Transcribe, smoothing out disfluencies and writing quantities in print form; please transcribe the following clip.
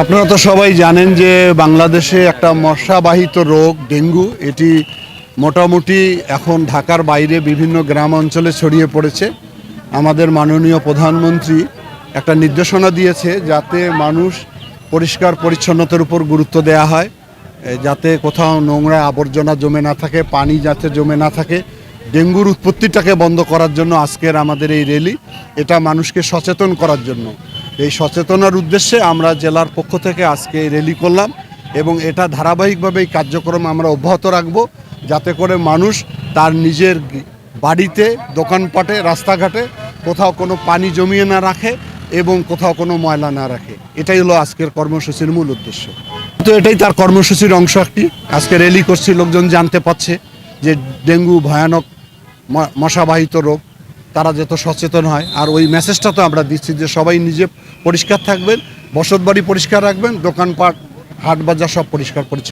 আপনারা তো সবাই জানেন যে বাংলাদেশে একটা মশাবাহিত রোগ ডেঙ্গু, এটি মোটামুটি এখন ঢাকার বাইরে বিভিন্ন গ্রাম অঞ্চলে ছড়িয়ে পড়েছে। আমাদের মাননীয় প্রধানমন্ত্রী একটা নির্দেশনা দিয়েছে যাতে মানুষ পরিষ্কার পরিচ্ছন্নতার উপর গুরুত্ব দেওয়া হয়, যাতে কোথাও নোংরা আবর্জনা জমে না থাকে, পানি যাতে জমে না থাকে। ডেঙ্গুর উৎপত্তিটাকে বন্ধ করার জন্য আজকের আমাদের এই র্যালি, এটা মানুষকে সচেতন করার জন্য। এই সচেতনার উদ্দেশ্যে আমরা জেলার পক্ষ থেকে আজকে এই র্যালি করলাম এবং এটা ধারাবাহিকভাবে এই কার্যক্রম আমরা অব্যাহত রাখব, যাতে করে মানুষ তার নিজের বাড়িতে, দোকানপাটে, রাস্তাঘাটে কোথাও কোনো পানি জমিয়ে না রাখে এবং কোথাও কোনো ময়লা না রাখে। এটাই হলো আজকের কর্মসূচির মূল উদ্দেশ্য। তো এটাই তার কর্মসূচির অংশ একটি। আজকে র্যালি করছি, লোকজন জানতে পারছে যে ডেঙ্গু ভয়ানক মশাবাহিত রোগ, তারা যত সচেতন হয়। আর ওই মেসেজটা তো আমরা দিচ্ছি যে সবাই নিজে পরিষ্কার থাকবেন, বসতবাড়ি পরিষ্কার রাখবেন, দোকানপাট, হাট বাজার সব পরিষ্কার পরিচ্ছন্ন।